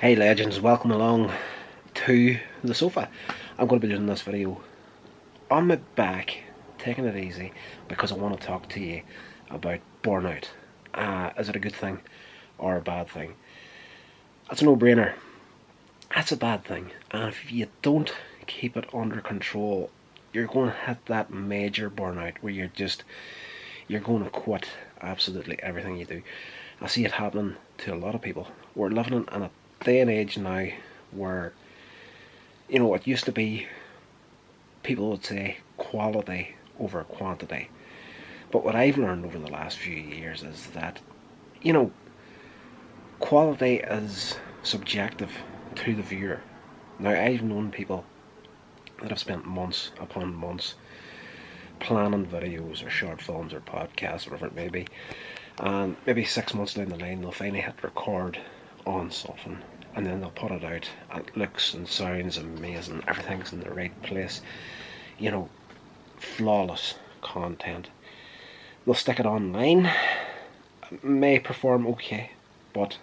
Hey legends, welcome along to the sofa. I'm going to be doing this video on my back, taking it easy, because I want to talk to you about burnout. Is it a good thing or a bad thing? That's a no-brainer. That's a bad thing, and if you don't keep it under control, you're going to hit that major burnout where you're going to quit absolutely everything you do. I see it happening to a lot of people. We're living in a day and age now where, it used to be people would say quality over quantity. But what I've learned over the last few years is that, you know, quality is subjective to the viewer. Now, I've known people that have spent months upon months planning videos or short films or podcasts, whatever it may be, and maybe 6 months down the line they'll finally hit record on something, and then they'll put it out. It looks and sounds amazing, everything's in the right place, flawless content. They'll stick it online. It may perform okay, but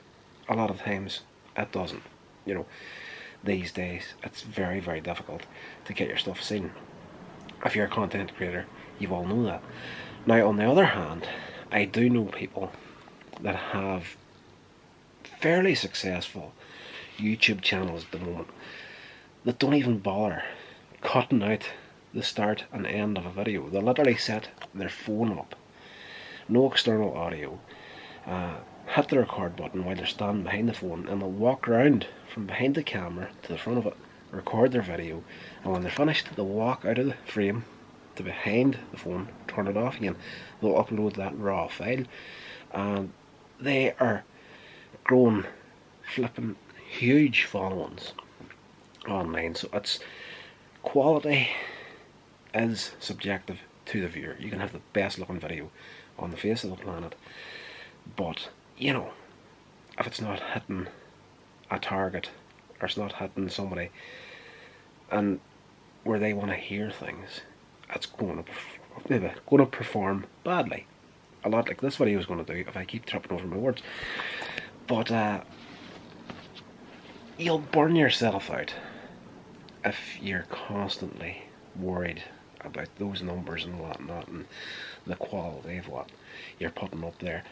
a lot of times it doesn't. These days it's very, very difficult to get your stuff seen. If you're a content creator, you all know that. Now, on the other hand, I do know people that have fairly successful YouTube channels at the moment that don't even bother cutting out the start and end of a video. They literally set their phone up, no external audio, hit the record button while they're standing behind the phone, and they'll walk around from behind the camera to the front of it, record their video, and when they're finished they'll walk out of the frame to behind the phone, turn it off again. They'll upload that raw file, and they are growing flipping huge followings online. So it's quality is subjective to the viewer. You can have the best looking video on the face of the planet, but if it's not hitting a target, or it's not hitting somebody and where they want to hear things, it's going to perform badly. A lot like this video is going to do if I keep tripping over my words. But you'll burn yourself out if you're constantly worried about those numbers and whatnot, and the quality of what you're putting up there.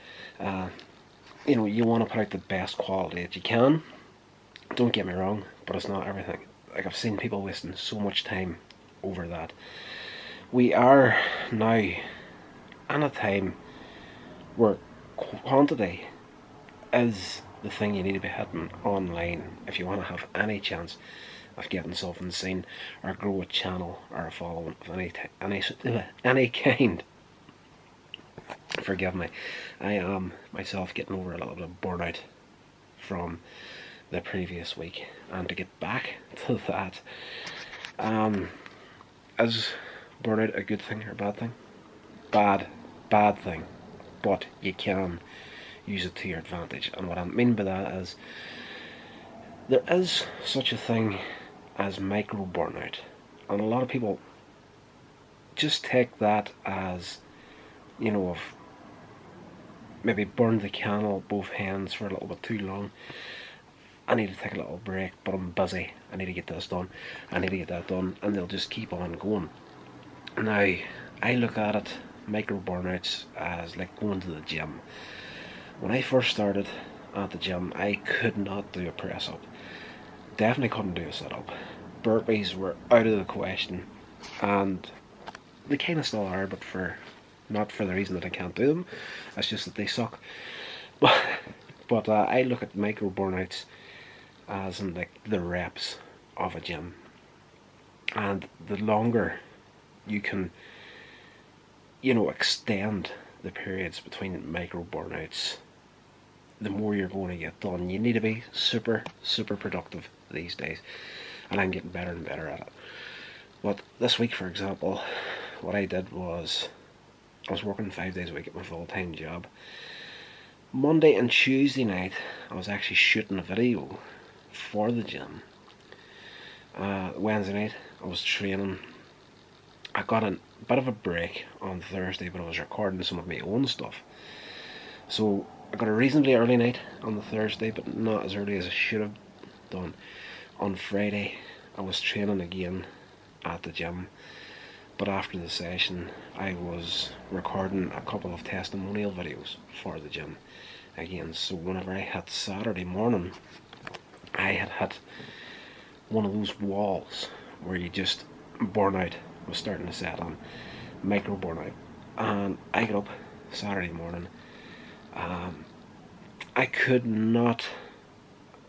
You want to put out the best quality that you can. Don't get me wrong, but it's not everything. Like, I've seen people wasting so much time over that. We are now in a time where quantity is the thing you need to be hitting online if you want to have any chance of getting something seen or grow a channel or a following of any kind. Forgive me, I am myself getting over a little bit of burnout from the previous week, and to get back to that, is burnout a good thing or a bad thing? Bad thing, but you can use it to your advantage. And what I mean by that is, there is such a thing as micro burnout, and a lot of people just take that as, of maybe burned the candle at both ends for a little bit too long. I need to take a little break, but I'm busy. I need to get this done. I need to get that done, and they'll just keep on going. Now, I look at it, micro burnouts, as like going to the gym. When I first started at the gym, I could not do a press up. Definitely couldn't do a sit up. Burpees were out of the question, and they kind of still are, but not for the reason that I can't do them. It's just that they suck. But I look at micro burnouts as in like the reps of a gym, and the longer you can extend the periods between micro burnouts, the more you're going to get done. You need to be super productive these days, and I'm getting better and better at it. But this week, for example, what I did was I was working 5 days a week at my full-time job. Monday and Tuesday night I was actually shooting a video for the gym. Wednesday night I was training. I got a bit of a break on Thursday, but I was recording some of my own stuff. So I got a reasonably early night on the Thursday, but not as early as I should have done. On Friday, I was training again at the gym, but after the session, I was recording a couple of testimonial videos for the gym again. So whenever I hit Saturday morning, I had hit one of those walls where you just, burnout was starting to set on, micro burnout. And I got up Saturday morning. I could not,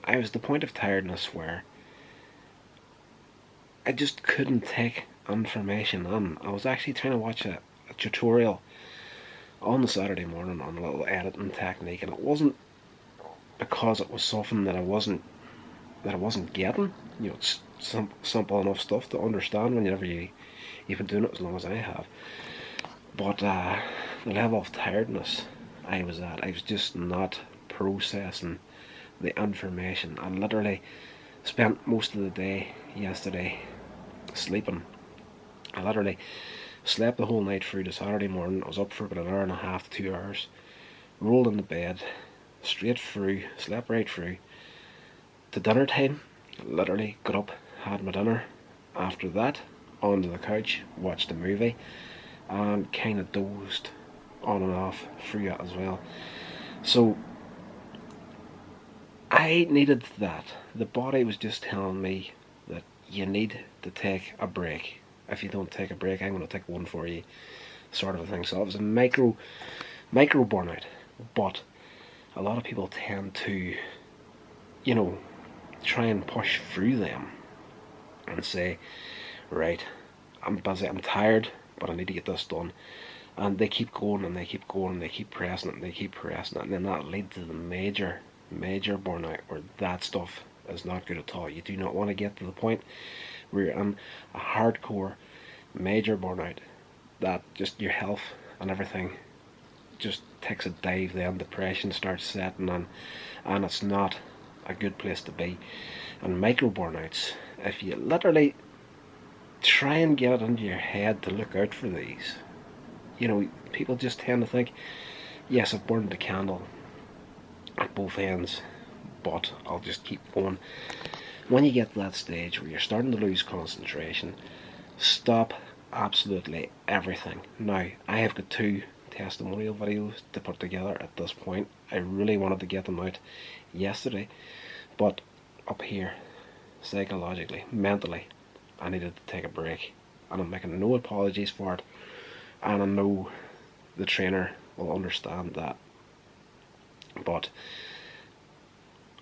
I was at the point of tiredness where I just couldn't take information in. I was actually trying to watch a tutorial on the Saturday morning on a little editing technique, and it wasn't because it was something that I wasn't getting. You know, it's simple enough stuff to understand whenever you've been doing it as long as I have. But the level of tiredness I was at, I was just not processing the information. I literally spent most of the day yesterday sleeping. I literally slept the whole night through to Saturday morning. I was up for about an hour and a half to 2 hours, rolled into bed, straight through, slept right through to dinner time. Literally got up, had my dinner. After that, onto the couch, watched a movie, and kind of dozed on and off through it as well. So I needed that. The body was just telling me that you need to take a break. If you don't take a break, I'm going to take one for you, sort of a thing. So it was a micro burnout. But a lot of people tend to, you know, try and push through them and say, right, I'm busy, I'm tired, but I need to get this done. And they keep going and they keep going and they keep pressing it and they keep pressing it, and then that leads to the major burnout where that stuff is not good at all. You do not want to get to the point where you're in a hardcore major burnout that just your health and everything just takes a dive. Then depression starts setting in, and it's not a good place to be. And micro burnouts, if you literally try and get it into your head to look out for these, you know, people just tend to think, yes, I've burned the candle at both ends, but I'll just keep going. When you get to that stage where you're starting to lose concentration, stop absolutely everything. Now, I have got 2 testimonial videos to put together at this point. I really wanted to get them out yesterday, but up here, psychologically, mentally, I needed to take a break, and I'm making no apologies for it, and I know the trainer will understand that. But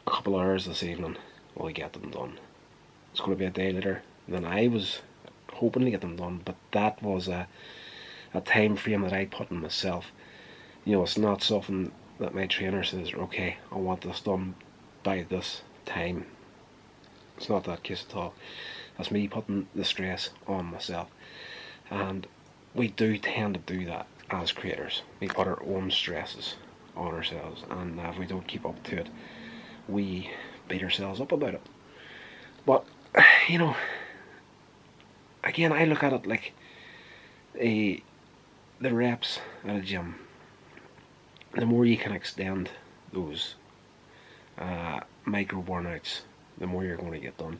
a couple hours this evening will get them done. It's going to be a day later than I was hoping to get them done, but that was a time frame that I put on myself. You know, it's not something that my trainer says, okay, I want this done by this time. It's not that case at all. That's me putting the stress on myself. And we do tend to do that as creators. We put our own stresses on ourselves, and if we don't keep up to it, we beat ourselves up about it. But, you know, again, I look at it like the reps at a gym. The more you can extend those micro burnouts, the more you're going to get done.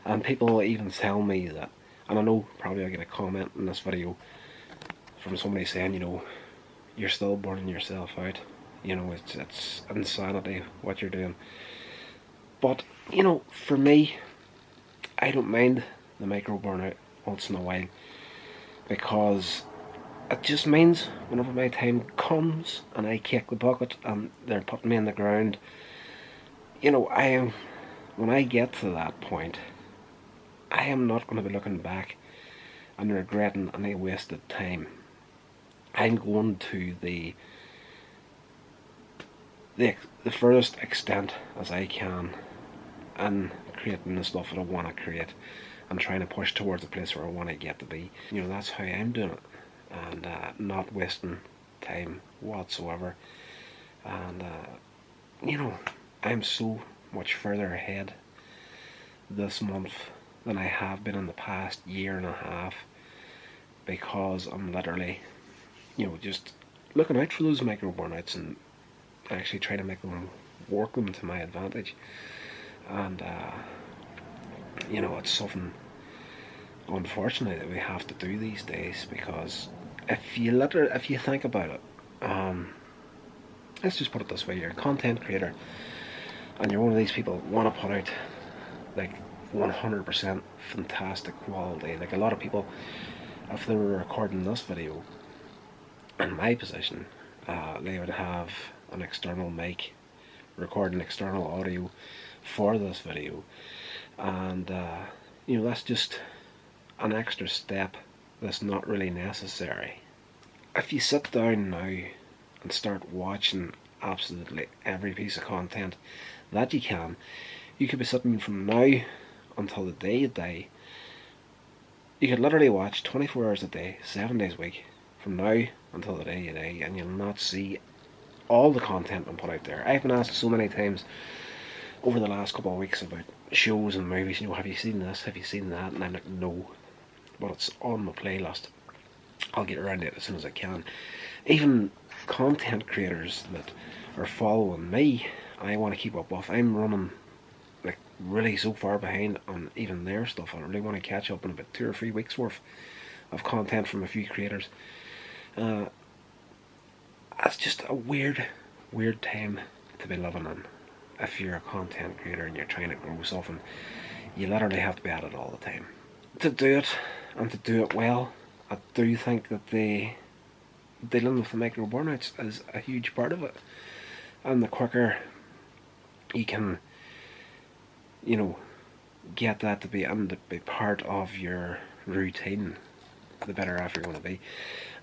And people even tell me that, and I know probably I'll get a comment in this video from somebody saying, you know, you're still burning yourself out. You know, it's insanity what you're doing. But, you know, for me, I don't mind the micro burnout once in a while, because it just means whenever my time comes and I kick the bucket and they're putting me in the ground, you know, when I get to that point, I am not going to be looking back and regretting any wasted time. I'm going to the furthest extent as I can and creating the stuff that I want to create and trying to push towards the place where I want to get to be. You know, that's how I'm doing it, and not wasting time whatsoever. And you know, I'm so much further ahead this month than I have been in the past year and a half, because I'm literally, you know, just looking out for those micro burnouts and actually trying to make them work them to my advantage. And you know, it's something unfortunately that we have to do these days, because if you think about it, let's just put it this way: you're a content creator, and you're one of these people want to put out like 100% fantastic quality. Like a lot of people, if they were recording this video in my position, they would have an external mic recording external audio for this video, and you know, that's just an extra step that's not really necessary. If you sit down now and start watching absolutely every piece of content that you could be sitting from now until the day you die. You could literally watch 24 hours a day, 7 days a week, from now until the day you die, and you'll not see all the content I'm put out there. I've been asked so many times over the last couple of weeks about shows and movies, you know, have you seen this, have you seen that? And I'm like, no, but it's on my playlist. I'll get around to it as soon as I can. Even content creators that are following me, I want to keep up with. I'm running like really so far behind on even their stuff. I really want to catch up in about 2 or 3 weeks worth of content from a few creators. It's just a weird time to be living in. If you're a content creator and you're trying to grow something, you literally have to be at it all the time. To do it, and to do it well, I do think that dealing with the micro burnouts is a huge part of it. And the quicker you can, you know, get that to be and to be part of your routine, the better off you're going to be.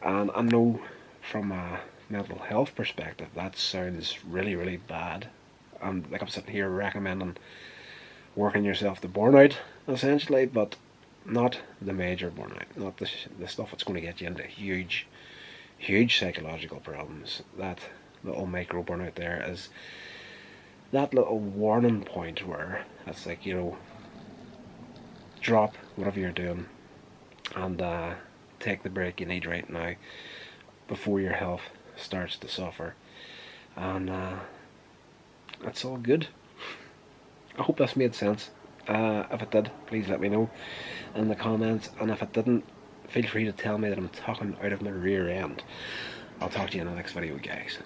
And I know from a mental health perspective that sounds really bad. And like I'm sitting here recommending working yourself to burnout essentially, but not the major burnout, not the stuff that's going to get you into huge psychological problems. That little micro burnout there is that little warning point where it's like, you know, drop whatever you're doing and take the break you need right now before your health starts to suffer. And that's all good. I hope this made sense. If it did, please let me know in the comments, and if it didn't, feel free to tell me that I'm talking out of my rear end. I'll talk to you in the next video, guys.